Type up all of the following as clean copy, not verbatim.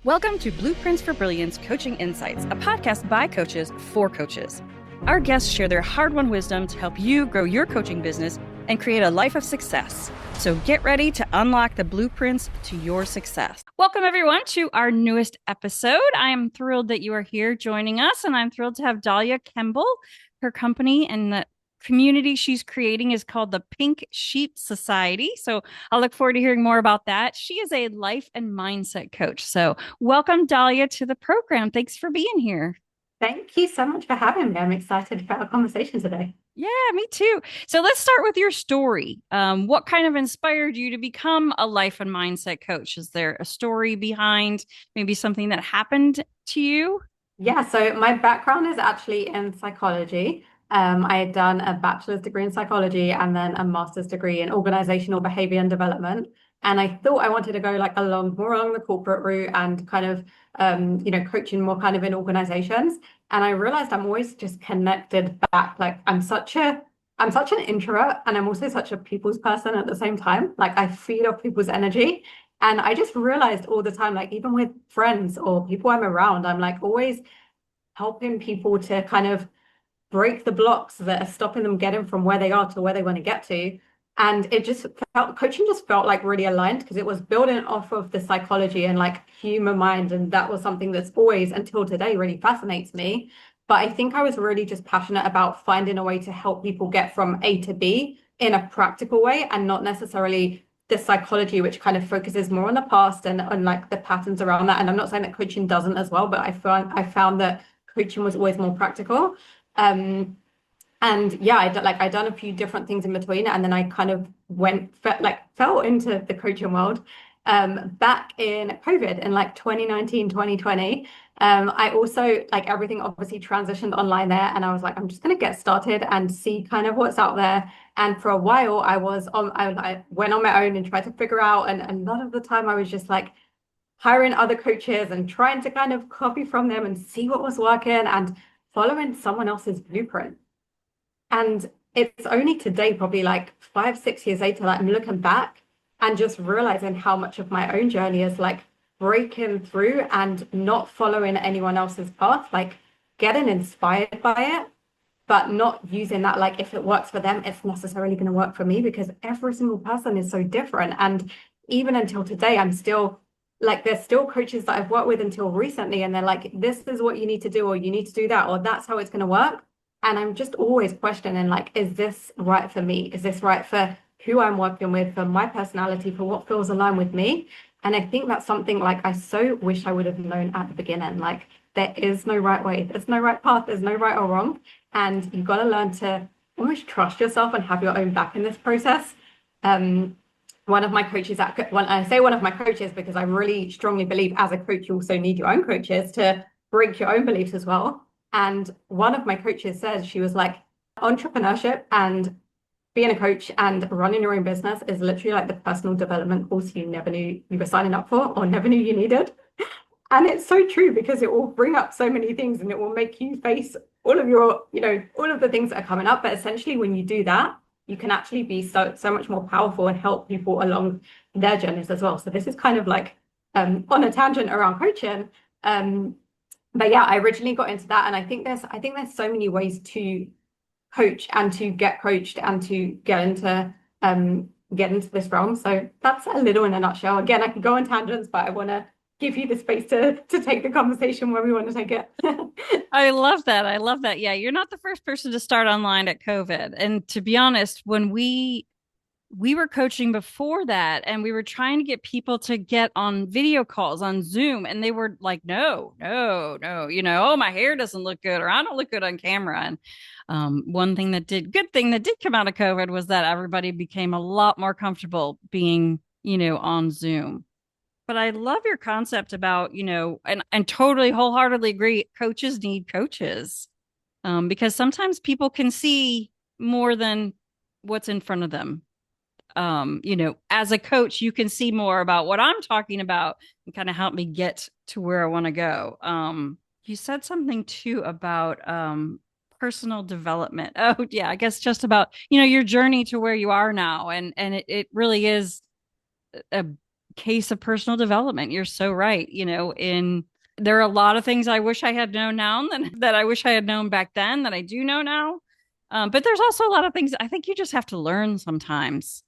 Welcome to Blueprints for Brilliance Coaching Insights, a podcast by coaches for coaches. Our guests share their hard-won wisdom to help you grow your coaching business and create a life of success. So get ready to unlock the blueprints to your success. Welcome, everyone, to our newest episode. I am thrilled that you are here joining us, and I'm thrilled to have Dalia Kemble. Her company and the community she's creating is called the Pink Sheep Society. So I'll look forward to hearing more about that. She is a life and mindset coach. So welcome, Dalia, to the program. Thanks for being here. Thank you so much for having me. I'm excited about our conversation today. Yeah, me too. So let's start with your story. What kind of inspired you to become a life and mindset coach? Is there a story behind maybe something that happened to you? Yeah, so my background is actually in psychology. I had done a bachelor's degree in psychology and then a master's degree in organizational behavior and development. And I thought I wanted to go like more along the corporate route and kind of, coaching more kind of in organizations. And I realized I'm always just connected back. Like I'm such an introvert and I'm also such a people's person at the same time. Like I feed off people's energy. And I just realized all the time, like even with friends or people I'm around, I'm like always helping people to kind of break the blocks that are stopping them getting from where they are to where they want to get to. And it just coaching just felt like really aligned because it was building off of the psychology and like human mind. And that was something that's always until today really fascinates me. But I think I was really just passionate about finding a way to help people get from A to B in a practical way and not necessarily the psychology, which kind of focuses more on the past and on like the patterns around that. And I'm not saying that coaching doesn't as well, but I found that coaching was always more practical. Um, and yeah, I done a few different things in between, and then I kind of fell into the coaching world back in COVID in like 2019, 2020. I also like everything obviously transitioned online there, and I was like, I'm just gonna get started and see kind of what's out there. And for a while, I went on my own and tried to figure out, and a lot of the time I was just like hiring other coaches and trying to kind of copy from them and see what was working and following someone else's blueprint. And it's only today, probably like 5, 6 years later, that I'm looking back and just realizing how much of my own journey is like breaking through and not following anyone else's path, like getting inspired by it, but not using that like if it works for them, it's necessarily going to work for me because every single person is so different. And even until today, I'm still like, there's still coaches that I've worked with until recently, and they're like, this is what you need to do, or you need to do that, or that's how it's going to work. And I'm just always questioning, like, is this right for me? Is this right for who I'm working with, for my personality, for what feels aligned with me? And I think that's something like I so wish I would have known at the beginning. Like, there is no right way, there's no right path, there's no right or wrong. And you've got to learn to almost trust yourself and have your own back in this process. One of my coaches when I say one of my coaches, because I really strongly believe as a coach, you also need your own coaches to break your own beliefs as well. And one of my coaches says, she was like, entrepreneurship and being a coach and running your own business is literally like the personal development course you never knew you were signing up for or never knew you needed. And it's so true because it will bring up so many things and it will make you face all of your, all of the things that are coming up. But essentially, when you do that, you can actually be so much more powerful and help people along their journeys as well. So this is kind of like on a tangent around coaching. But yeah, I originally got into that, and I think there's so many ways to coach and to get coached and to get into this realm. So that's a little in a nutshell. Again, I could go on tangents, but I want to give you the space to take the conversation where we want to take it. I love that. I love that. Yeah, you're not the first person to start online at COVID. And to be honest, when we were coaching before that and we were trying to get people to get on video calls on Zoom, and they were like, no, no, no, oh, my hair doesn't look good, or I don't look good on camera. And good thing that did come out of COVID was that everybody became a lot more comfortable being, on Zoom. But I love your concept about, and totally wholeheartedly agree, coaches need coaches. Because sometimes people can see more than what's in front of them. As a coach, you can see more about what I'm talking about and kind of help me get to where I want to go. You said something too about personal development. Oh, yeah, I guess just about, your journey to where you are now. And it really is a case of personal development. You're so right. There are a lot of things I wish I had known now than that I wish I had known back then that I do know now. But there's also a lot of things I think you just have to learn sometimes.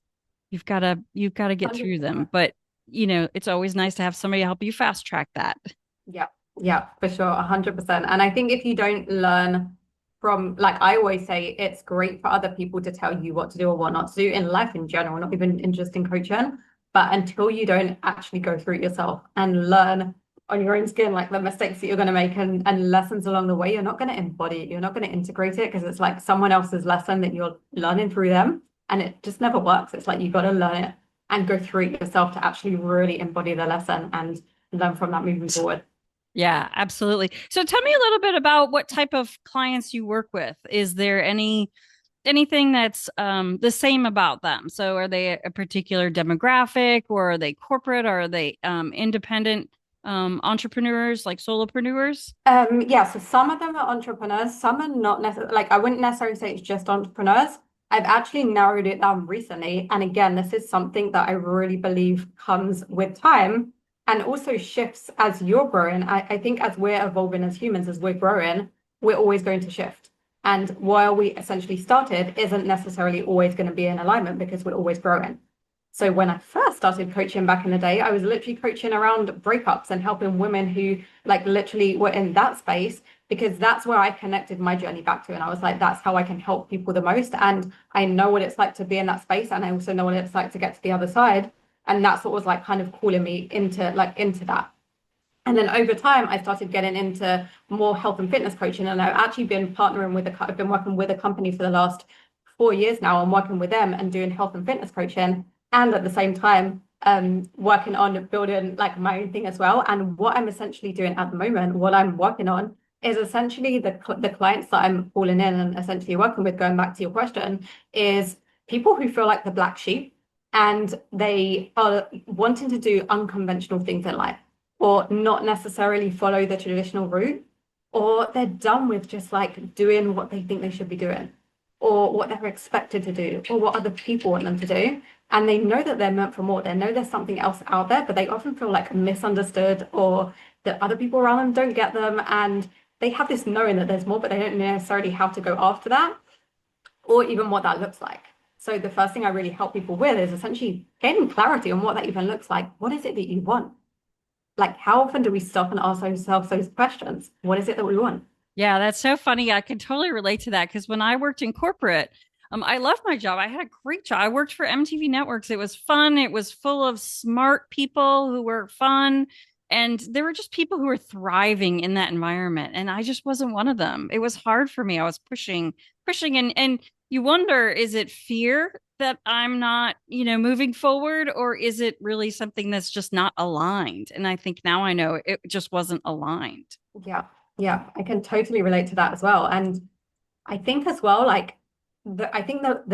You've got to get through them. 100%. But it's always nice to have somebody help you fast track that. Yeah, yeah, for sure, 100%. And I think if you don't learn from, like I always say, it's great for other people to tell you what to do or what not to do in life in general, not even in just in coaching. But until you don't actually go through it yourself and learn on your own skin, like the mistakes that you're going to make and lessons along the way, you're not going to embody it. You're not going to integrate it because it's like someone else's lesson that you're learning through them. And it just never works. It's like you got to learn it and go through it yourself to actually really embody the lesson and learn from that moving forward. Yeah, absolutely. So tell me a little bit about what type of clients you work with. Is there anything that's the same about them? So are they a particular demographic, or are they corporate, or are they independent entrepreneurs, like solopreneurs? Yeah, so some of them are entrepreneurs, some are not necessarily, like I wouldn't necessarily say it's just entrepreneurs. I've actually narrowed it down recently. And again, this is something that I really believe comes with time and also shifts as you're growing. I think as we're evolving as humans, as we're growing, we're always going to shift. And while we essentially started isn't necessarily always going to be in alignment because we're always growing. So when I first started coaching back in the day, I was literally coaching around breakups and helping women who like literally were in that space because that's where I connected my journey back to. And I was like, that's how I can help people the most. And I know what it's like to be in that space. And I also know what it's like to get to the other side. And that's what was like kind of calling me into that. And then over time, I started getting into more health and fitness coaching. And I've actually been I've been working with a company for the last 4 years now. I'm working with them and doing health and fitness coaching. And at the same time, working on building like my own thing as well. And what I'm essentially doing at the moment, what I'm working on is essentially the clients that I'm calling in and essentially working with, going back to your question, is people who feel like the black sheep and they are wanting to do unconventional things in life or not necessarily follow the traditional route, or they're done with just like doing what they think they should be doing, or what they're expected to do, or what other people want them to do. And they know that they're meant for more. They know there's something else out there, but they often feel like misunderstood or that other people around them don't get them. And they have this knowing that there's more, but they don't necessarily have to go after that or even what that looks like. So the first thing I really help people with is essentially gaining clarity on what that even looks like. What is it that you want? Like, how often do we stop and ask ourselves those questions? What is it that we want? Yeah, that's so funny. I can totally relate to that because when I worked in corporate, I loved my job. I had a great job. I worked for MTV Networks. It was fun. It was full of smart people who were fun. And there were just people who were thriving in that environment. And I just wasn't one of them. It was hard for me. I was pushing. And you wonder, is it fear that I'm not, moving forward, or is it really something that's just not aligned? And I think now I know it just wasn't aligned. Yeah, yeah, I can totally relate to that as well. And I think as well, like I think that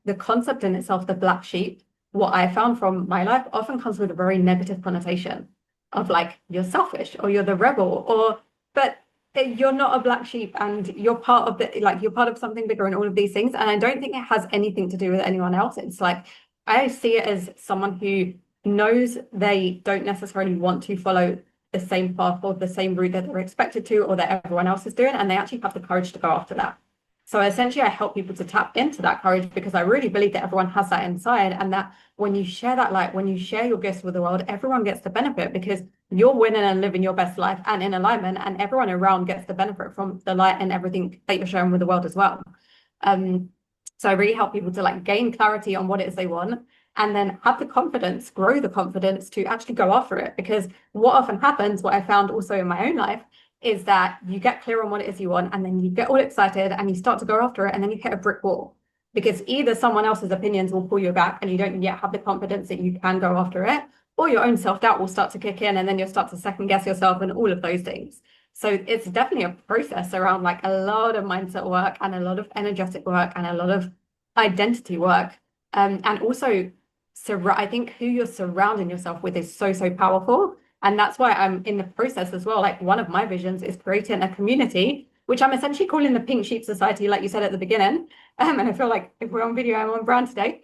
the concept in itself, the black sheep, what I found from my life often comes with a very negative connotation of like you're selfish or you're the rebel or but you're not a black sheep and you're part of something bigger and all of these things. And I don't think it has anything to do with anyone else. It's like I see it as someone who knows they don't necessarily want to follow the same path or the same route that they're expected to or that everyone else is doing, and they actually have the courage to go after that. So essentially, I help people to tap into that courage because I really believe that everyone has that inside, and that when you share that light, when you share your gifts with the world, everyone gets the benefit because you're winning and living your best life and in alignment, and everyone around gets the benefit from the light and everything that you're sharing with the world as well. Um, so I really help people to like gain clarity on what it is they want and then have the confidence, grow the confidence to actually go after it. Because what often happens, what I found also in my own life, is that you get clear on what it is you want and then you get all excited and you start to go after it and then you hit a brick wall. Because either someone else's opinions will pull you back and you don't yet have the confidence that you can go after it, or your own self-doubt will start to kick in and then you'll start to second guess yourself and all of those things. So it's definitely a process around like a lot of mindset work and a lot of energetic work and a lot of identity work. And also, I think who you're surrounding yourself with is so, so powerful. And that's why I'm in the process as well. Like one of my visions is creating a community, which I'm essentially calling the Pink Sheep Society, like you said at the beginning. And I feel like if we're on video, I'm on brand today.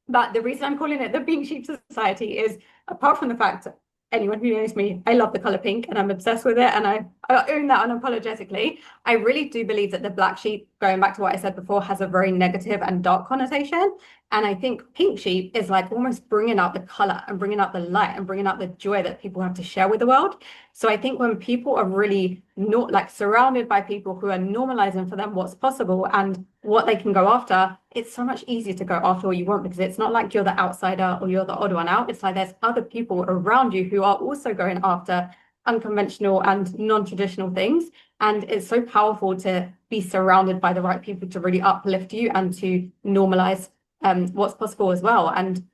But the reason I'm calling it the Pink Sheep Society is, apart from the fact anyone who knows me, I love the color pink and I'm obsessed with it, and I own that unapologetically. I really do believe that the black sheep, going back to what I said before, has a very negative and dark connotation. And I think pink sheep is like almost bringing out the color and bringing out the light and bringing out the joy that people have to share with the world. So I think when people are really not like surrounded by people who are normalizing for them what's possible and what they can go after, it's so much easier to go after what you want, because it's not like you're the outsider or you're the odd one out. It's like there's other people around you who are also going after unconventional and non-traditional things. And it's so powerful to be surrounded by the right people to really uplift you and to normalize what's possible as well. And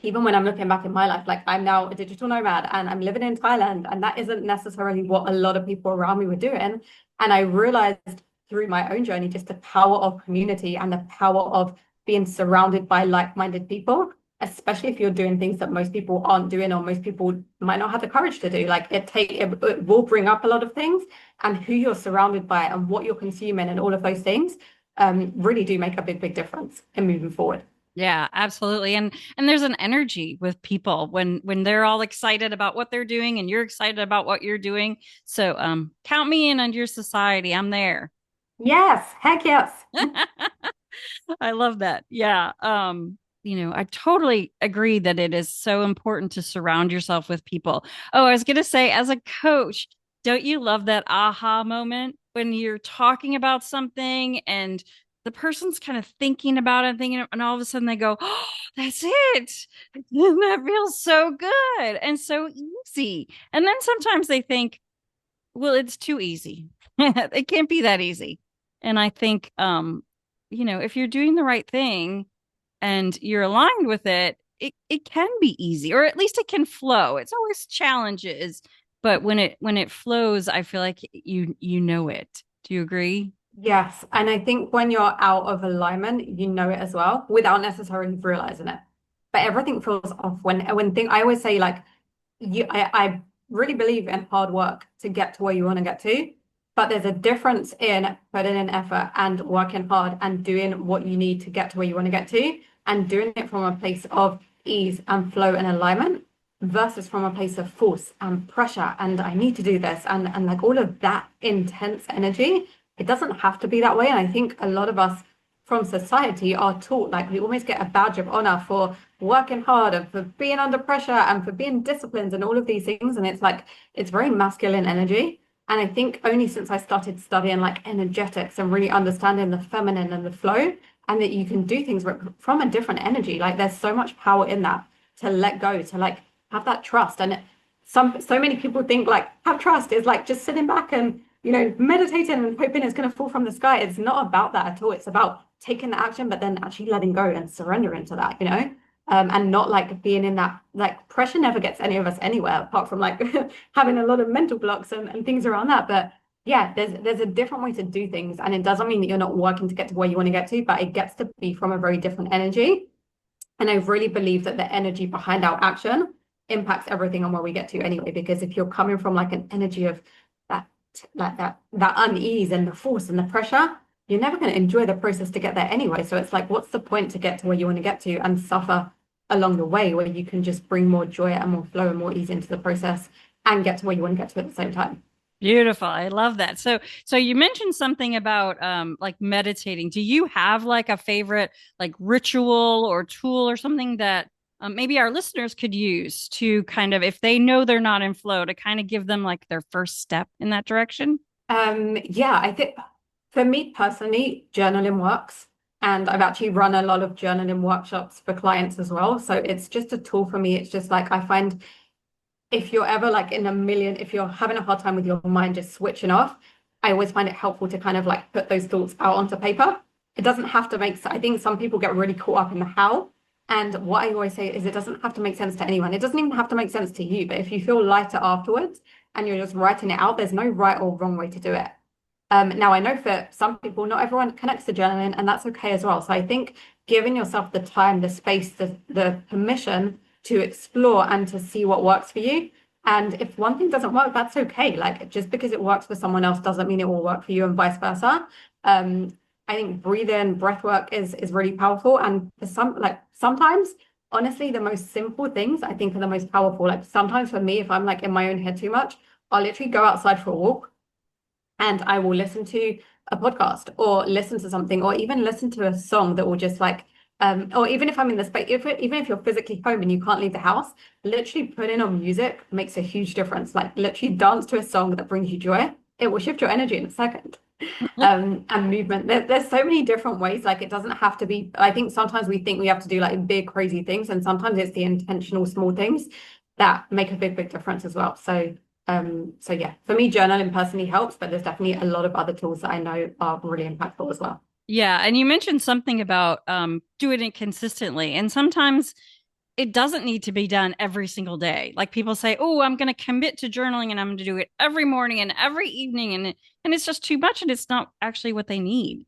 even when I'm looking back in my life, like I'm now a digital nomad and I'm living in Thailand, and that isn't necessarily what a lot of people around me were doing. And I realized through my own journey just the power of community and the power of being surrounded by like-minded people, especially if you're doing things that most people aren't doing or most people might not have the courage to do. Like it will bring up a lot of things, and who you're surrounded by and what you're consuming and all of those things really do make a big, big difference in moving forward. Yeah, absolutely. And there's an energy with people when they're all excited about what they're doing and you're excited about what you're doing. So count me in on your society. I'm there. Yes, heck yes. I love that. Yeah. I totally agree that it is so important to surround yourself with people. Oh, I was gonna say, as a coach, don't you love that aha moment when you're talking about something and the person's kind of thinking about it, thinking, and all of a sudden they go, "Oh, that's it." That feels so good and so easy. And then sometimes they think, well, it's too easy. It can't be that easy. And I think, if you're doing the right thing and you're aligned with it, it can be easy, or at least it can flow. It's always challenges, but when it flows, I feel like you know it. Do you agree? Yes, and I think when you're out of alignment, you know it as well without necessarily realizing it. But everything feels off when thing I always say like I really believe in hard work to get to where you want to get to, but there's a difference in putting in effort and working hard and doing what you need to get to where you want to get to, and doing it from a place of ease and flow and alignment versus from a place of force and pressure and I need to do this and like all of that intense energy. It doesn't have to be that way. And I think a lot of us from society are taught like we almost get a badge of honor for working hard and for being under pressure and for being disciplined and all of these things. And it's like, it's very masculine energy. And I think only since I started studying like energetics and really understanding the feminine and the flow, and that you can do things from a different energy, like there's so much power in that to let go, to like have that trust. And so many people think like have trust is like just sitting back and meditating and hoping it's going to fall from the sky. It's not about that at all. It's about taking the action, but then actually letting go and surrendering to that. And not like being in that, like pressure never gets any of us anywhere apart from like having a lot of mental blocks and things around that. But yeah, there's a different way to do things. And it doesn't mean that you're not working to get to where you want to get to, but it gets to be from a very different energy. And I really believe that the energy behind our action impacts everything on where we get to anyway. Because if you're coming from like an energy of that, like that unease and the force and the pressure, you're never going to enjoy the process to get there anyway. So it's like, what's the point to get to where you want to get to and suffer along the way, where you can just bring more joy and more flow and more ease into the process and get to where you want to get to at the same time. Beautiful. I love that. So you mentioned something about like meditating. Do you have like a favorite like ritual or tool or something that maybe our listeners could use to kind of, if they know they're not in flow, to kind of give them like their first step in that direction? Yeah, I think for me personally, journaling works. And I've actually run a lot of journaling workshops for clients as well. So it's just a tool for me. It's just like I find if you're ever like in a million, if you're having a hard time with your mind just switching off, I always find it helpful to kind of like put those thoughts out onto paper. It doesn't have to make, I think some people get really caught up in the how. And what I always say is it doesn't have to make sense to anyone. It doesn't even have to make sense to you. But if you feel lighter afterwards and you're just writing it out, there's no right or wrong way to do it. Now, I know for some people, not everyone connects to journaling, and that's okay as well. So I think giving yourself the time, the space, the permission to explore and to see what works for you. And if one thing doesn't work, that's okay. Like just because it works for someone else doesn't mean it will work for you and vice versa. I think breathing, breath work is really powerful. And for some, like sometimes, honestly, the most simple things I think are the most powerful. Like sometimes for me, if I'm like in my own head too much, I'll literally go outside for a walk and I will listen to a podcast or listen to something or even listen to a song that will just like or even if I'm in the space, even if you're physically home and you can't leave the house, literally putting on music makes a huge difference. Like literally dance to a song that brings you joy. It will shift your energy in a second. And movement. There's so many different ways. Like it doesn't have to be. I think sometimes we think we have to do like big crazy things, and sometimes it's the intentional small things that make a big difference as well. So yeah, for me, journaling personally helps, but there's definitely a lot of other tools that I know are really impactful as well. Yeah, and you mentioned something about doing it consistently, and sometimes it doesn't need to be done every single day. Like people say, "Oh, I'm going to commit to journaling and I'm going to do it every morning and every evening," and it's just too much, and it's not actually what they need.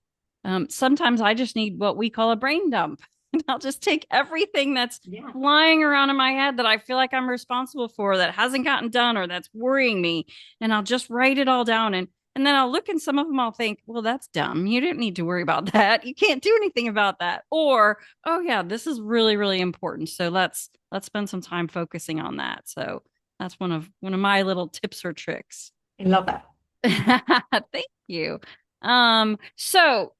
Sometimes I just need what we call a brain dump, and I'll just take everything that's Yeah. flying around in my head that I feel like I'm responsible for that hasn't gotten done or that's worrying me, and I'll just write it all down and then I'll look and some of them I'll think, well, that's dumb. You didn't need to worry about that. You can't do anything about that. Or, oh yeah, this is really important. So let's spend some time focusing on that. So that's one of my little tips or tricks. I love that. Thank you. So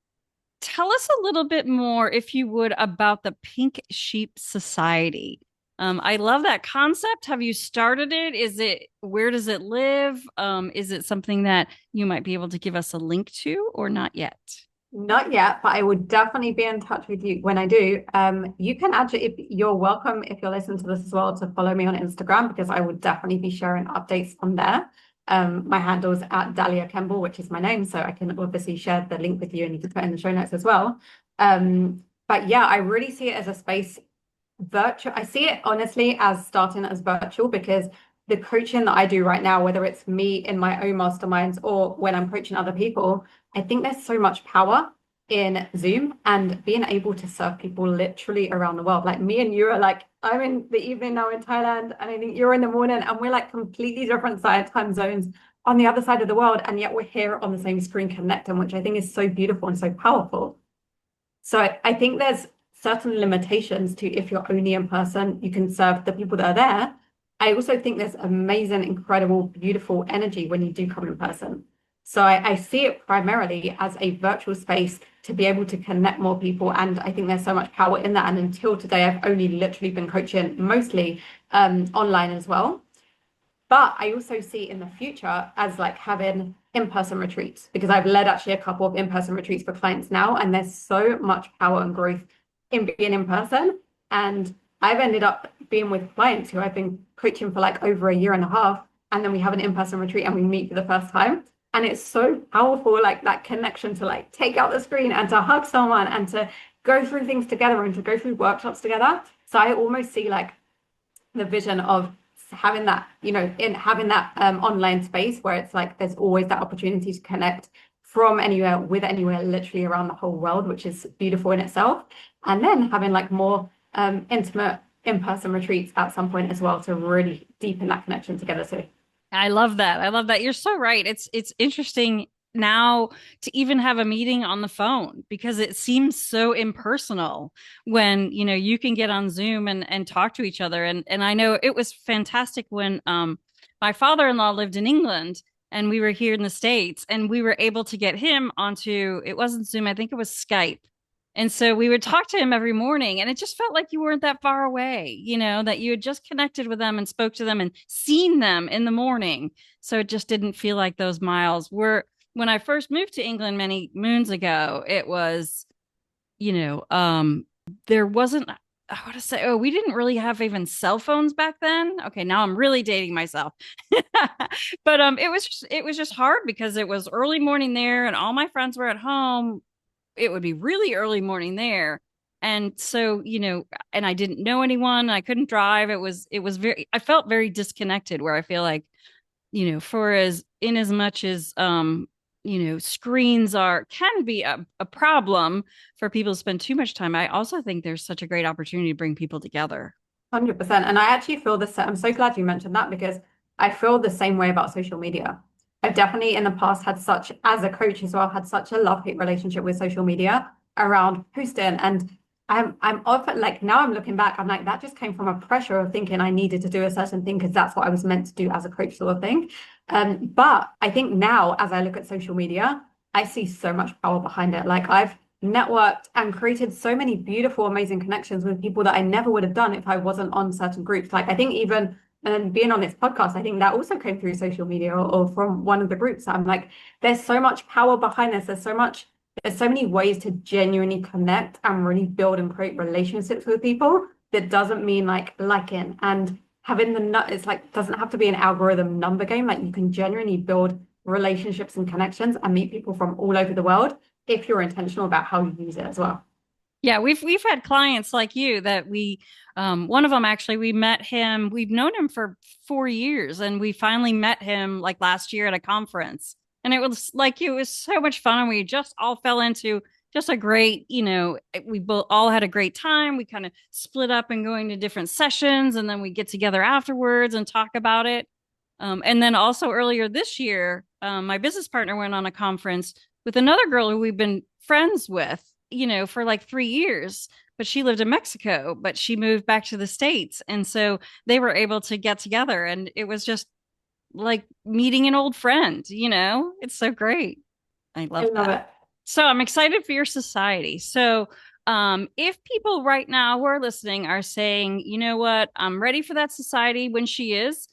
tell us a little bit more, if you would, about the Pink Sheep Society. I love that concept. Have you started it? Where does it live? Is it something that you might be able to give us a link to or not yet? Not yet, but I would definitely be in touch with you when I do. You can actually, if you're welcome, if you're listening to this as well, to follow me on Instagram because I would definitely be sharing updates on there. My handle's at Dalia Kemble, which is my name, so I can obviously share the link with you and you can put it in the show notes as well. But yeah, I really see it as a space virtual. I see it honestly as starting as virtual because the coaching that I do right now, whether it's me in my own masterminds or when I'm coaching other people, I think there's so much power in Zoom and being able to serve people literally around the world. Like me and you are like, I'm in the evening now in Thailand, and I think you're in the morning, and we're like completely different side time zones on the other side of the world, and yet we're here on the same screen connecting, which I think is so beautiful and so powerful. So I think there's certain limitations to if you're only in person, you can serve the people that are there. I also think there's amazing, incredible, beautiful energy when you do come in person. So I see it primarily as a virtual space to be able to connect more people. And I think there's so much power in that. And until today, I've only literally been coaching mostly online as well. But I also see in the future as like having in-person retreats because I've led actually a couple of in-person retreats for clients now, and there's so much power and growth in being in person. And I've ended up being with clients who I've been coaching for like over a year and a half, and then we have an in-person retreat and we meet for the first time. And it's so powerful, like that connection to like take out the screen and to hug someone and to go through things together and to go through workshops together. So I almost see like the vision of having that, in having that online space where it's like there's always that opportunity to connect from anywhere with anywhere, literally around the whole world, which is beautiful in itself. And then having like more intimate in-person retreats at some point as well to really deepen that connection together too. I love that. I love that. You're so right. It's interesting now to even have a meeting on the phone because it seems so impersonal when, you can get on Zoom and talk to each other. And I know it was fantastic when my father-in-law lived in England and we were here in the States and we were able to get him onto, it wasn't Zoom, I think it was Skype. And so we would talk to him every morning, and it just felt like you weren't that far away, that you had just connected with them and spoke to them and seen them in the morning. So it just didn't feel like those miles were. When I first moved to England many moons ago, it was, there wasn't, I want to say, oh, we didn't really have even cell phones back then. Okay, now I'm really dating myself. But it was just hard because it was early morning there and all my friends were at home. It would be really early morning there. And so, and I didn't know anyone, I couldn't drive. It was very, I felt very disconnected where I feel like, for as much as screens can be a problem for people to spend too much time. I also think there's such a great opportunity to bring people together. 100%. And I actually feel this. I'm so glad you mentioned that because I feel the same way about social media. I've definitely in the past had such, as a coach as well, had such a love-hate relationship with social media around posting. And I'm often like now I'm looking back, I'm like, that just came from a pressure of thinking I needed to do a certain thing because that's what I was meant to do as a coach sort of thing. But I think now as I look at social media, I see so much power behind it. Like I've networked and created so many beautiful, amazing connections with people that I never would have done if I wasn't on certain groups. Like I think even and being on this podcast, I think that also came through social media or from one of the groups. I'm like, there's so much power behind this. There's so many ways to genuinely connect and really build and create relationships with people that doesn't mean like liking and having it's like doesn't have to be an algorithm number game. Like you can genuinely build relationships and connections and meet people from all over the world if you're intentional about how you use it as well. Yeah, we've had clients like you that we one of them actually we met him, we've known him for 4 years and we finally met him like last year at a conference. And it was like it was so much fun and we just all fell into just a great, we both all had a great time. We kind of split up and going to different sessions and then we get together afterwards and talk about it. And then also earlier this year, my business partner went on a conference with another girl who we've been friends with, for like 3 years. But she lived in Mexico, but she moved back to the States. And so they were able to get together. And it was just like meeting an old friend. It's so great. I I love love that. it. So I'm excited for your society. So if people right now who are listening are saying, you know what, I'm ready for that society when she is,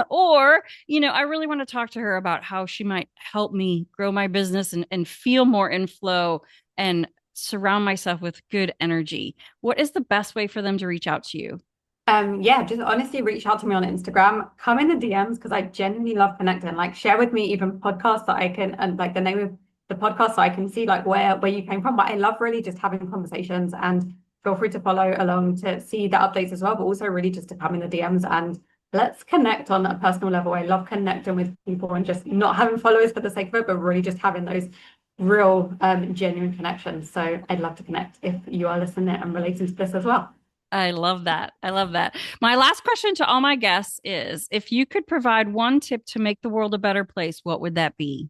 or, I really want to talk to her about how she might help me grow my business and feel more in flow and surround myself with good energy. What is the best way for them to reach out to you? Yeah, just honestly reach out to me on Instagram. Come in the DMs because I genuinely love connecting. Like share with me even podcasts that I can and like the name of the podcast so I can see like where you came from. But I love really just having conversations and feel free to follow along to see the updates as well, but also really just to come in the DMs and let's connect on a personal level. I love connecting with people and just not having followers for the sake of it, but really just having those real genuine connections. So I'd love to connect if you are listening and relating to this as well. I love that. I love that. My last question to all my guests is if you could provide one tip to make the world a better place, what would that be?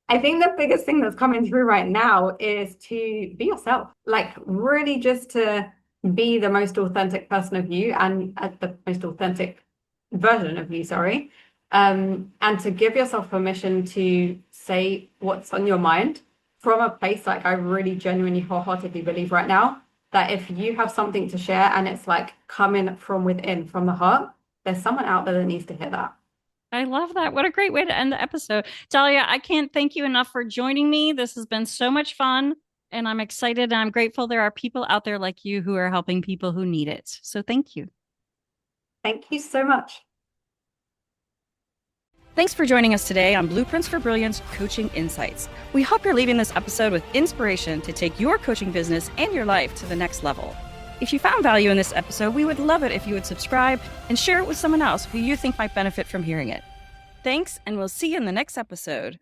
I think the biggest thing that's coming through right now is to be yourself, like really just to be the most authentic person of you and the most authentic version of you, sorry. And to give yourself permission to say what's on your mind from a place like I really genuinely wholeheartedly believe right now that if you have something to share and it's like coming from within, from the heart, there's someone out there that needs to hear that. I love that. What a great way to end the episode. Dalia, I can't thank you enough for joining me. This has been so much fun, and I'm excited and I'm grateful there are people out there like you who are helping people who need it. So thank you. Thank you so much. Thanks for joining us today on Blueprints for Brilliance Coaching Insights. We hope you're leaving this episode with inspiration to take your coaching business and your life to the next level. If you found value in this episode, we would love it if you would subscribe and share it with someone else who you think might benefit from hearing it. Thanks, and we'll see you in the next episode.